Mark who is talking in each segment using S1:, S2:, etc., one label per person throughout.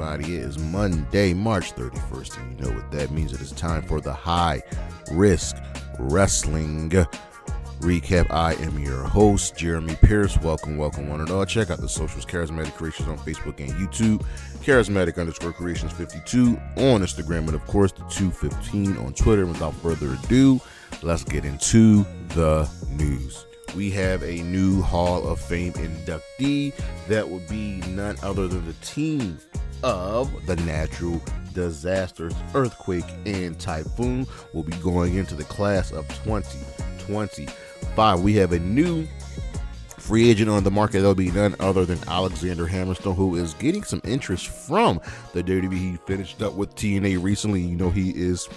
S1: everybody? It is Monday, March 31st, and you know what that means. It is time for the High Risk Wrestling Recap. I am your host, Jeremy Pierce. Welcome one and all. Check out the socials, Charismatic Creations on Facebook and YouTube, Charismatic_Creations52 on Instagram, and of course the 215 on Twitter. Without further ado, let's get into the news. We have a new Hall of Fame inductee that would be none other than the team of the natural disasters, earthquake, and typhoon will be going into the class of 2025. We have a new free agent on the market that will be none other than Alexander Hammerstone, who is getting some interest from the WWE. He finished up with TNA recently. You know, he is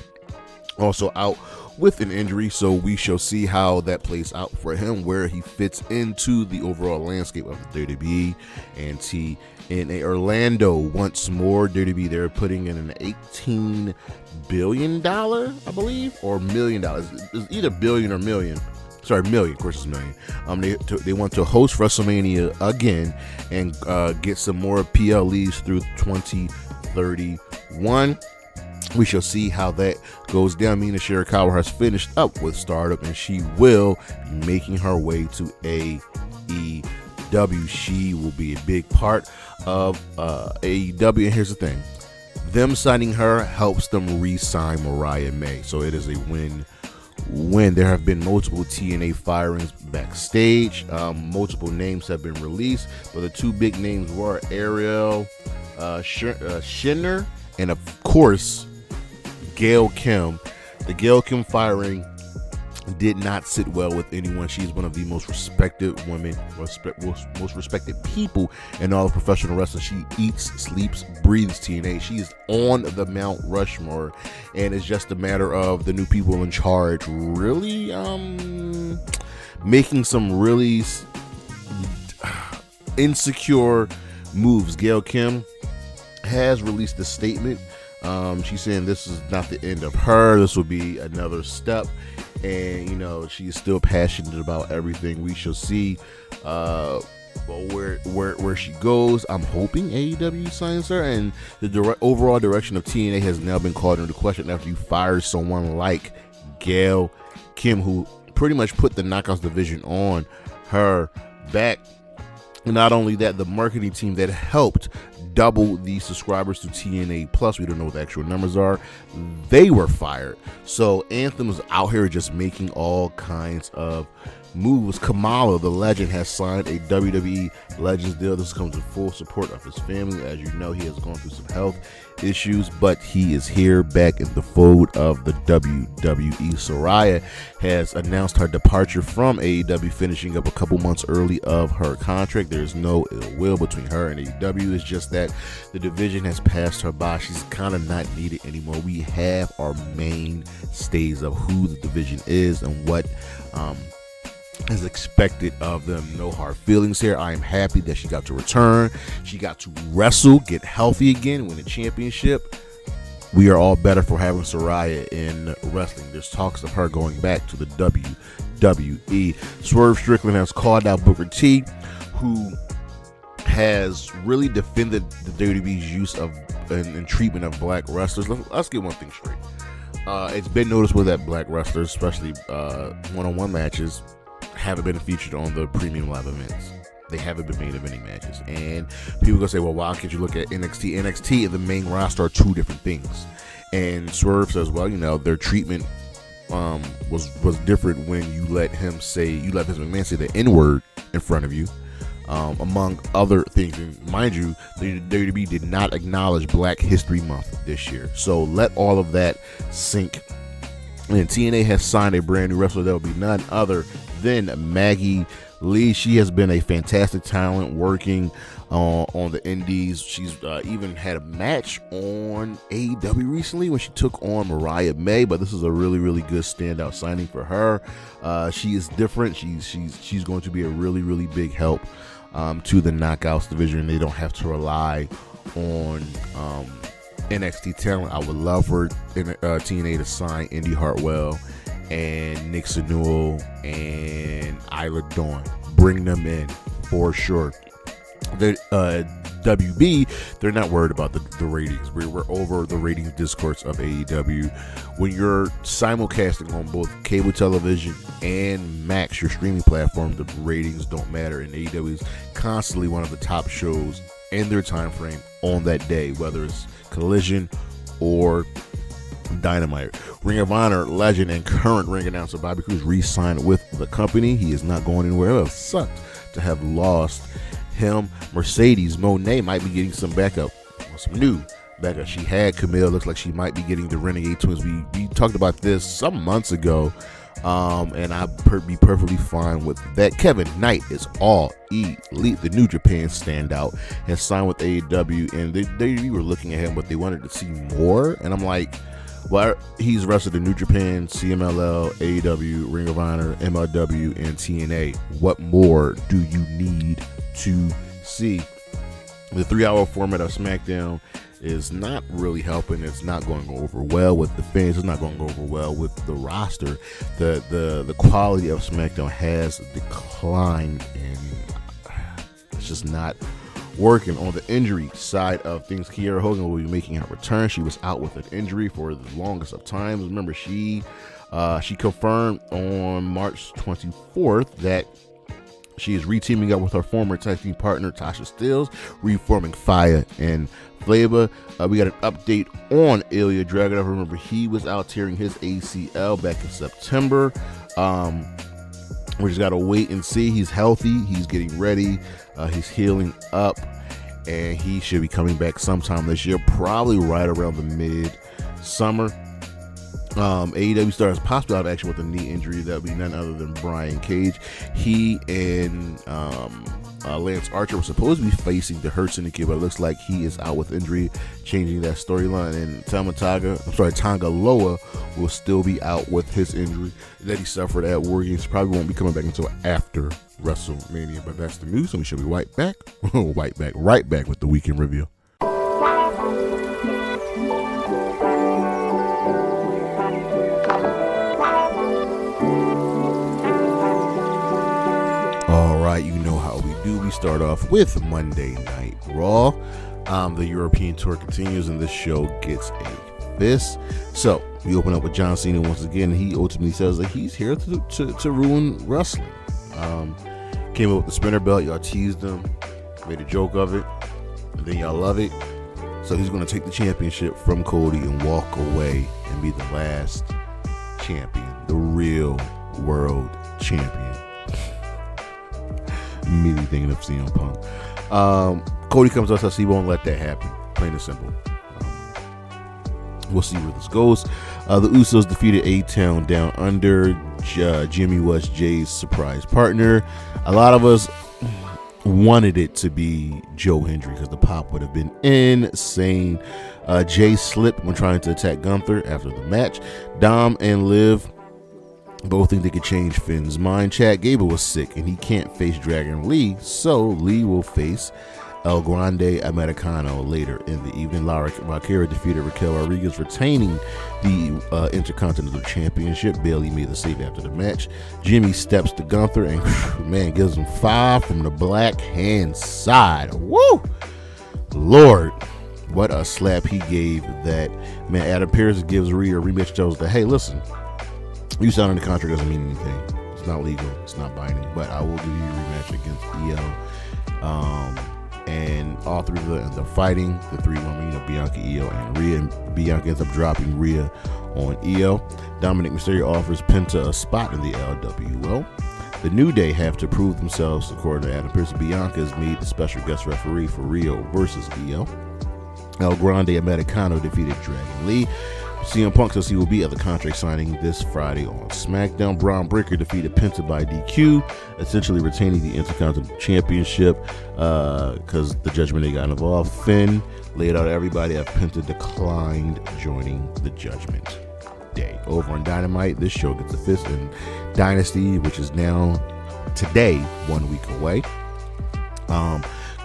S1: also out with an injury, so we shall see how that plays out for him, where he fits into the overall landscape of the WWE and TNA. Orlando once more. WWE, they're putting in an $18 billion, I believe, or $1 million. It's either billion or million. Sorry, million. Of course, it's million. They want to host WrestleMania again and get some more PLEs through 2031. We shall see how that goes down. Mina Shirakawa has finished up with Stardom, and she will be making her way to AEW. She will be a big part of AEW. And here's the thing. Them signing her helps them re-sign Mariah May. So it is a win-win. There have been multiple TNA firings backstage. Multiple names have been released, but the two big names were Ariel Shinner and, of course, Gail Kim. The Gail Kim firing did not sit well with anyone. She's one of the most respected women, most respected people in all of professional wrestling. She eats, sleeps, breathes TNA. She is on the Mount Rushmore, and it's just a matter of the new people in charge really making some really insecure moves. Gail Kim has released a statement. She's saying this is not the end of her. This will be another step. And, you know, she's still passionate about everything. We shall see where she goes. I'm hoping AEW signs her. And the overall direction of TNA has now been called into question after you fire someone like Gail Kim, who pretty much put the Knockouts division on her back. And not only that, the marketing team that helped double the subscribers to TNA Plus, we don't know what the actual numbers are, they were fired. So Anthem's out here just making all kinds of moves. Kamala, the legend, has signed a WWE Legends deal. This comes with full support of his family. As you know, he has gone through some health issues, but he is here back in the fold of the WWE. Saraya has announced her departure from AEW, finishing up a couple months early of her contract. There's no ill will between her and AEW. It's just that the division has passed her by. She's kind of not needed anymore. We have our mainstays of who the division is and what is expected of them. No hard feelings here. I am happy that she got to return. She got to wrestle, get healthy again, win a championship. We are all better for having Saraya in wrestling. There's talks of her going back to the WWE. Swerve Strickland has called out Booker T, who has really defended the WWE's use of and treatment of black wrestlers. Let's get one thing straight. It's been noticeable that black wrestlers, especially one-on-one matches, haven't been featured on the premium live events. They haven't been main eventing matches. And people gonna say, well, why can't you look at NXT? NXT and the main roster are two different things. And Swerve says, well, you know, their treatment was different when you let Vince McMahon say the N-word in front of you, among other things. And mind you, the WWE did not acknowledge Black History Month this year. So let all of that sink. And TNA has signed a brand new wrestler that will be none other than Maggie Lee. She has been a fantastic talent working on the indies. She's even had a match on AEW recently when she took on Mariah May, but this is a really, really good standout signing for her. She is different. She's going to be a really, really big help to the Knockouts division. They don't have to rely on NXT talent. I would love for TNA to sign Indy Hartwell and Nick Sanuel and Isla Dawn. Bring them in for sure. the WB, they're not worried about the ratings. We're over the ratings discourse of AEW. When you're simulcasting on both cable television and Max, your streaming platform, the ratings don't matter. And AEW is constantly one of the top shows in their time frame on that day, whether it's Collision or Dynamite. Ring of Honor legend and current ring announcer Bobby Cruz re-signed with the company. He is not going anywhere. It would have sucked to have lost him. Mercedes Moné might be getting some backup, some new backup. She had Camille. Looks like she might be getting the Renegade Twins. We talked about this some months ago, and I'd be perfectly fine with that. Kevin Knight is all elite. The New Japan standout has signed with AEW, and they were looking at him, but they wanted to see more. And I'm like, well, he's wrestled in New Japan, CMLL, AEW, Ring of Honor, MLW, and TNA. What more do you need to see? The 3-hour format of SmackDown is not really helping. It's not going over well with the fans. It's not going over well with the roster. The quality of SmackDown has declined, and it's just not working. On the injury side of things, Kiera Hogan will be making her return. She was out with an injury for the longest of times. Remember, she confirmed on March 24th that she is re-teaming up with her former tag team partner Tasha Steelz, reforming Fire and Flavor. We got an update on Ilya Dragunov. Remember, he was out tearing his ACL back in September. We just got to wait and see. He's healthy. He's getting ready. He's healing up, and he should be coming back sometime this year, probably right around the mid-summer. AEW stars possibly out of action with a knee injury. That would be none other than Brian Cage. He and Lance Archer were supposed to be facing the Hurt Syndicate, but it looks like he is out with injury, changing that storyline. And Tonga Loa will still be out with his injury that he suffered at War Games. Probably won't be coming back until after WrestleMania, but that's the news, and we should be right back with the weekend review. All right, you know how we do. We start off with Monday Night Raw. The European tour continues, and this show gets a fist. So we open up with John Cena once again. He ultimately says that he's here to ruin wrestling. Came up with the spinner belt. Y'all teased him, made a joke of it, and then y'all love it. So he's going to take the championship from Cody and walk away and be the last champion, the real world champion. Immediately thinking of CM Punk. Cody comes out, says he won't let that happen. Plain and simple. We'll see where this goes. The Usos defeated A-Town Down Under. Jimmy was Jay's surprise partner. A lot of us wanted it to be Joe Hendry because the pop would have been insane. Jay slipped when trying to attack Gunther after the match. Dom and Liv both think they could change Finn's mind. Chad Gable was sick and he can't face Dragon Lee, so Lee will face El Grande Americano later in the evening. Lara Valkyria defeated Raquel Rodriguez, retaining the Intercontinental Championship. Billie made the save after the match. Jimmy steps to Gunther and man gives him 5 from the black hand side. Woo! Lord, what a slap he gave that man. Adam Pearce gives Rhea a rematch, tells her, hey, listen, you signing the contract doesn't mean anything. It's not legal. It's not binding. But I will give you a rematch against Io. And all three of them, they're fighting. The three women, Bianca, Io, and Rhea. And Bianca ends up dropping Rhea on Io. Dominic Mysterio offers Penta a spot in the LWO. The New Day have to prove themselves, according to Adam Pearce. Bianca is made the special guest referee for Rio versus Io. El Grande Americano defeated Dragon Lee. CM Punk says he will be at the contract signing this Friday on SmackDown. Braun Breaker defeated Penta by DQ, essentially retaining the Intercontinental Championship because the Judgment Day got involved. Finn laid out everybody as Penta declined joining the Judgment Day. Over on Dynamite, this show gets a fist in Dynasty, which is now today 1 week away.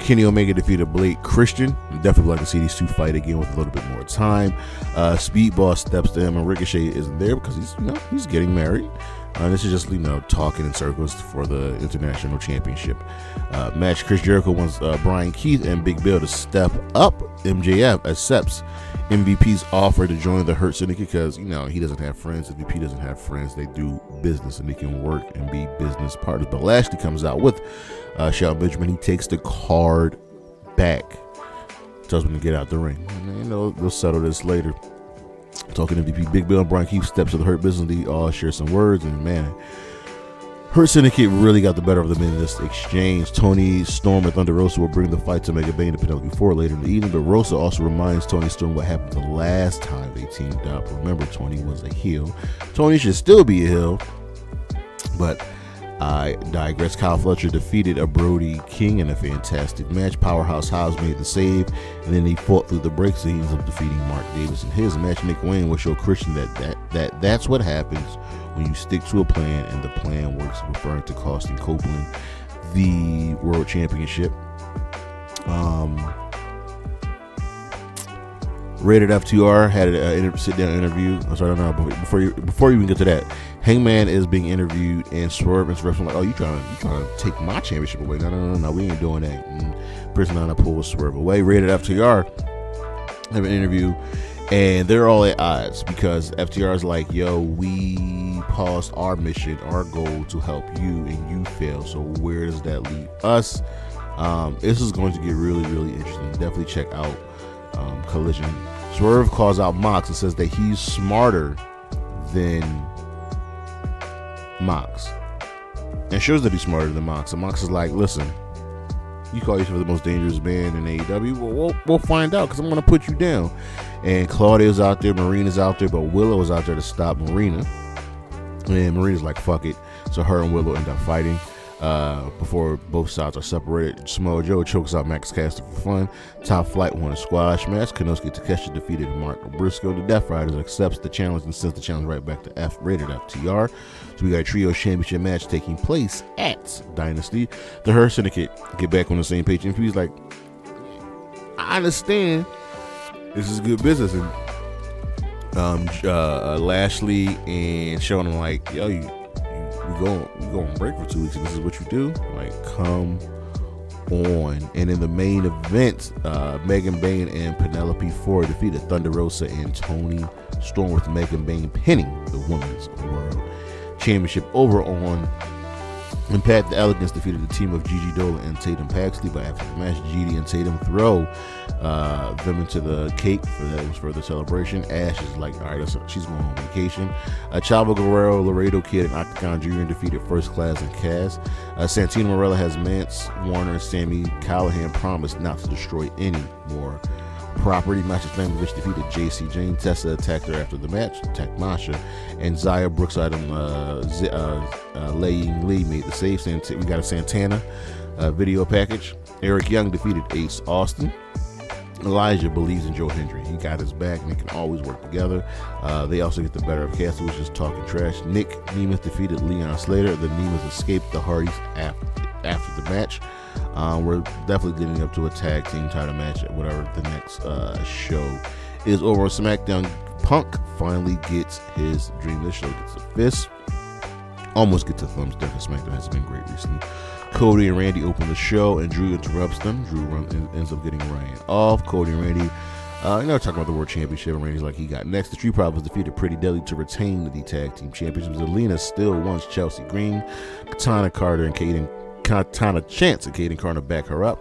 S1: Kenny Omega defeated Blake Christian. Definitely like to see these two fight again with a little bit more time. Speedball steps to him, and Ricochet isn't there because he's getting married. This is just, talking in circles for the International Championship match. Chris Jericho wants Brian Keith and Big Bill to step up. MJF accepts MVP's offer to join the Hurt Syndicate because, he doesn't have friends. MVP doesn't have friends. They do business and they can work and be business partners. But Lashley comes out with Shelton Benjamin. He takes the card back. Tells him to get out the ring. And, they'll settle this later. Talking MVP, Big Bill and Brian Keith steps to the Hurt Business. They all share some words, and man, Hurt Syndicate really got the better of them in this exchange. Tony Storm and Thunder Rosa will bring the fight to Mega Bane and Penelope Ford later in the evening, but Rosa also reminds Tony Storm what happened the last time they teamed up. Remember, Tony was a heel. Tony should still be a heel, but I digress. Kyle Fletcher defeated a Brody King in a fantastic match. Powerhouse Hobbs made the save, and then he fought through the breaks. He ends up defeating Mark Davis in his match. Nick Wayne will show Christian that's what happens when you stick to a plan and the plan works, referring to costing Copeland the World Championship. Rated FTR had a sit-down interview. I'm sorry, no, before you even get to that, Hangman is being interviewed, and Swerve and Swerve's like, "Oh, you trying to take my championship away? No, we ain't doing that." And Prisoner pulls Swerve away. Rated FTR have an interview, and they're all at odds because FTR is like, "Yo, we paused our mission, our goal to help you, and you failed. So where does that leave us?" This is going to get really, really interesting. Definitely check out Collision. Swerve calls out Mox and says that he's smarter than Mox, and shows that he's smarter than Mox. And Mox is like, "Listen, you call yourself the most dangerous man in AEW. Well, we'll find out because I'm going to put you down." And Claudio's out there, Marina's out there, but Willow is out there to stop Marina. And Marina's like, "Fuck it." So her and Willow end up fighting before both sides are separated. Samoa Joe chokes out Max Caster for fun. Top Flight won a squash match. Konosuke Takeshita defeated Mark Briscoe. The Death Riders accepts the challenge and sends the challenge right back to rated FTR. So we got a trio championship match taking place at Dynasty. The Hurt Syndicate get back on the same page, and he's like, "I understand this is good business." And Lashley and Sheldon are like, "Yo, we go on break for 2 weeks, and this is what you do? Like, come on." And in the main event, Megan Bayne and Penelope Ford defeated Thunder Rosa and Tony Storm, with Megan Bayne pinning the Women's World Championship. Over on Impact, the Elegance defeated the team of Gigi Dolan and Tatum Paxley, but after the match, Gigi and Tatum throw them into the cake for the celebration. Ash is like, all right, she's going on vacation. Chavo, Guerrero, Laredo Kid, and Octagon Jr. defeated First Class and Cass. Santino Marella has Mance Warner and Sami Callihan promised not to destroy any more property. Masha Slamovich defeated JC Jane. Tessa attacked her after the match, attacked Masha, and Zaya Brookside and Lei Ying Lee made the save. We got a Santana video package. Eric Young defeated Ace Austin. Elijah believes in Joe Hendry. He got his back, and they can always work together. They also get the better of Castle, which is talking trash. Nick Nemeth defeated Leon Slater. The Nemeth escaped the Hardys after the match. We're definitely getting up to a tag team title match at whatever the next show is. Over on SmackDown, Punk finally gets his dream. This show gets a fist. Almost gets a thumbs down. SmackDown has been great recently. Cody and Randy open the show, and Drew interrupts them. Drew ends up getting Ryan off. Cody and Randy, talking about the World Championship, and Randy's like, he got next. The Street Profits defeated Pretty Deadly to retain the tag team championships. Zelina still wants Chelsea Green. Katana Chance and Caden Carter back her up.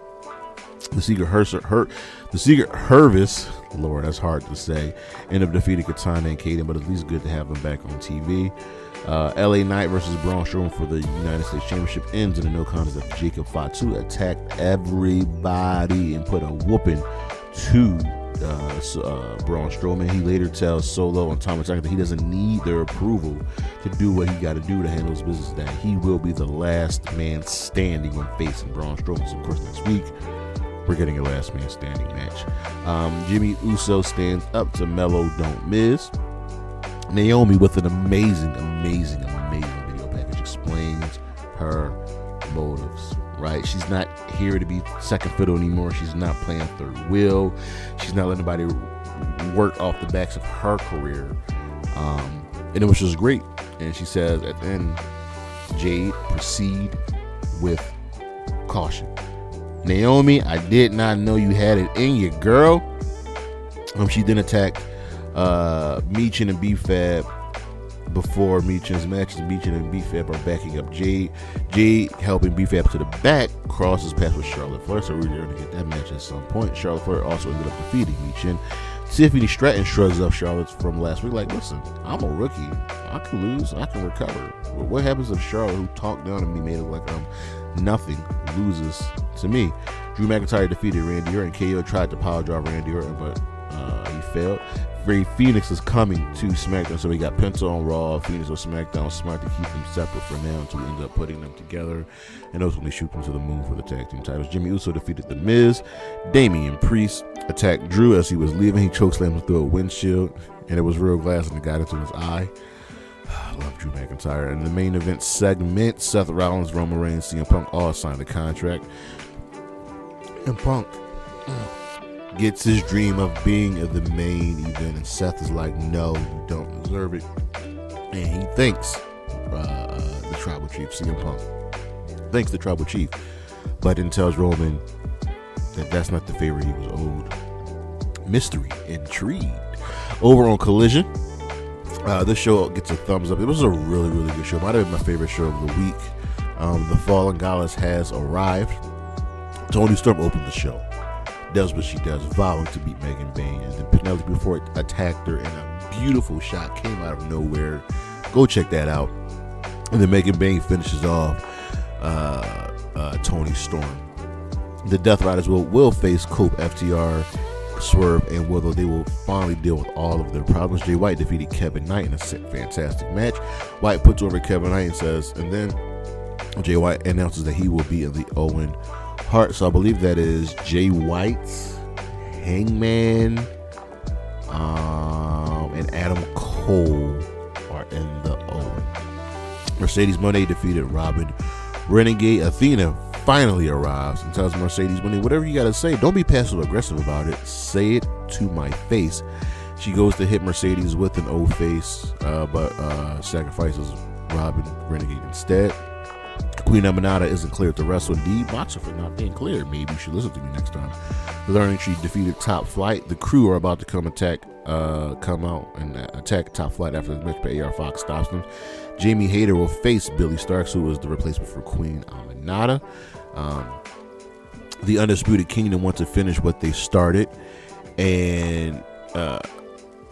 S1: The Secret Hervis, Lord, that's hard to say, end up defeating Katana and Caden, but at least good to have them back on TV. LA Knight versus Braun Strowman for the United States Championship ends in a no contest after Jacob Fatu attacked everybody and put a whooping to Braun Strowman. He later tells Solo and Thomas that he doesn't need their approval to do what he got to do to handle his business, that he will be the last man standing when facing Braun Strowman. So of course, next week we're getting a last man standing match. Jimmy Uso stands up to Mello Don't Miz. Naomi, with an amazing video package, explains her motives, right? She's not here to be second fiddle anymore. She's not playing third wheel. She's not letting anybody work off the backs of her career. And it was just great. And she says at the end, Jade, proceed with caution. Naomi, I did not know you had it in you, girl. She then attacked Meechin and B-Fab before Meechin's matches. Meechin and B-Fab are backing up Jade. Jade helping B-Fab to the back, crosses past with Charlotte Flair, so we're going to get that match at some point. Charlotte Flair also ended up defeating Meechin. Tiffany Stratton shrugs up Charlotte from last week like, listen, I'm a rookie. I can lose. I can recover. But what happens if Charlotte, who talked down to me, made it like I'm nothing, loses to me? Drew McIntyre defeated Randy Orton. KO tried to power drive Randy Orton, but he failed. Ray Phoenix is coming to SmackDown, so we got Penta on Raw, Phoenix on SmackDown. Smart to keep them separate for now until we end up putting them together and ultimately shoot them to the moon for the tag team titles. Jimmy Uso defeated The Miz. Damian Priest attacked Drew as he was leaving. He chokeslammed him through a windshield, and it was real glass, and it got into his eye. I love Drew McIntyre. In the main event segment, Seth Rollins, Roman Reigns, CM Punk all signed a contract, and Punk gets his dream of being at the main event, and Seth is like, no, you don't deserve it. And he thanks the Tribal Chief, CM Punk thanks the Tribal Chief, but then tells Roman that that's not the favor he was owed. Mystery, intrigue. Over on Collision, this show gets a thumbs up. It was a really, really good show. Might have been my favorite show of the week. The Fallen Goddess has arrived. Toni Storm opened the show, does what she does, vowing to beat Megan Bayne, and then Penelope before attacked her, and a beautiful shot came out of nowhere. Go check that out. And then Megan Bayne finishes off Toni Storm. The Death Riders will face Cope, FTR, Swerve, and Willow. They will finally deal with all of their problems. Jay White defeated Kevin Knight in a fantastic match. White puts over Kevin Knight and then Jay White announces that he will be in the Owen Hart. So I believe that is Jay White's Hangman, and Adam Cole are in the Owen. Mercedes Moné defeated Robin. Renegade Athena finally arrives and tells Mercedes Moné, whatever you gotta say, don't be passive aggressive about it. Say it to my face. She goes to hit Mercedes with an O face, but sacrifices Robin Renegade instead. Queen Aminata isn't cleared to wrestle. Indeed, boxer for not being cleared. Maybe you should listen to me next time. Learning she defeated Top Flight. The Crew are about to come out and attack Top Flight after the match, but AR Fox stops them. Jamie Hayter will face Billie Starkz, who was the replacement for Queen Aminata. The Undisputed Kingdom want to finish what they started, and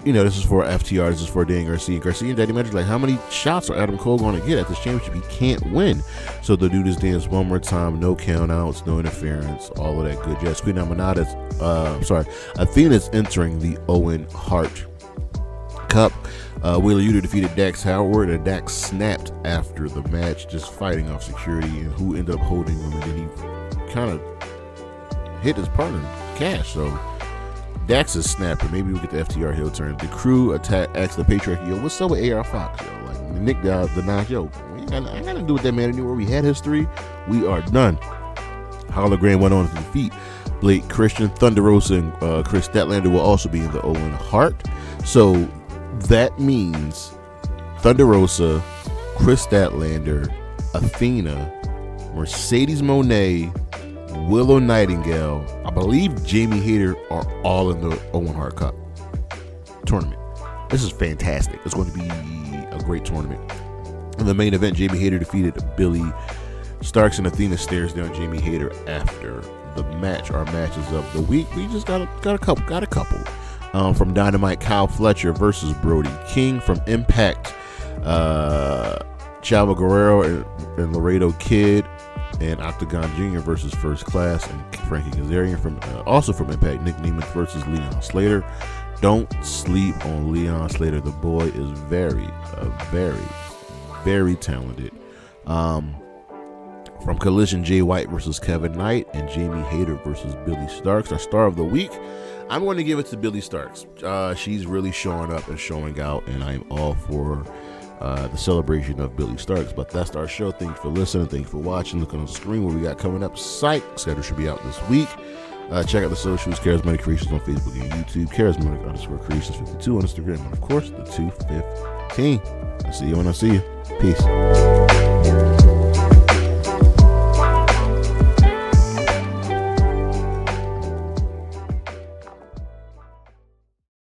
S1: this is for FTR, this is for Dan Garcia. Garcia and Daddy Magic like, how many shots are Adam Cole going to get at this championship? He can't win. So they'll do this dance one more time, no count outs, no interference, all of that good jazz. Queen Aminata's, Athena's entering the Owen Hart Cup. Wheeler Yuta defeated Dax Howard, and Dax snapped after the match, just fighting off security, and who ended up holding him, and then he kind of hit his partner, Cash. So Dax is snapper. Maybe we'll get the FTR heel turn. The Crew asks the Patriarchy, yo, what's up with AR Fox, yo? Like, Nick denies, yo, I ain't got nothing to do with that man anymore. We had history. We are done. Hologram went on to defeat Blake Christian. Thunder Rosa and Chris Statlander will also be in the Owen Hart. So that means Thunder Rosa, Chris Statlander, Athena, Mercedes Moné, Willow Nightingale, I believe Jamie Hayter are all in the Owen Hart Cup tournament. This is fantastic. It's going to be a great tournament. In the main event, Jamie Hayter defeated Billie Starkz, and Athena stares down Jamie Hayter after the match. Our matches of the week, we just got a couple. From Dynamite, Kyle Fletcher versus Brody King. From Impact, Chavo Guerrero and Laredo Kid and Octagon Jr. versus First Class and Frankie Kazarian. Also from Impact, Nick Nemeth versus Leon Slater. Don't sleep on Leon Slater. The boy is very, very talented. From Collision, Jay White versus Kevin Knight and Jamie Hayter versus Billie Starkz. Our star of the week, I'm going to give it to Billie Starkz. She's really showing up and showing out, and I'm all for the celebration of Billie Starkz. But that's our show. Thank you for listening. Thank you for watching. Look on the screen what we got coming up. Psych schedule should be out this week. Check out the socials, Charismatic Creations on Facebook and YouTube, Charismatic_Creations52 on Instagram, and of course, the 215. I'll see you when I see you. Peace.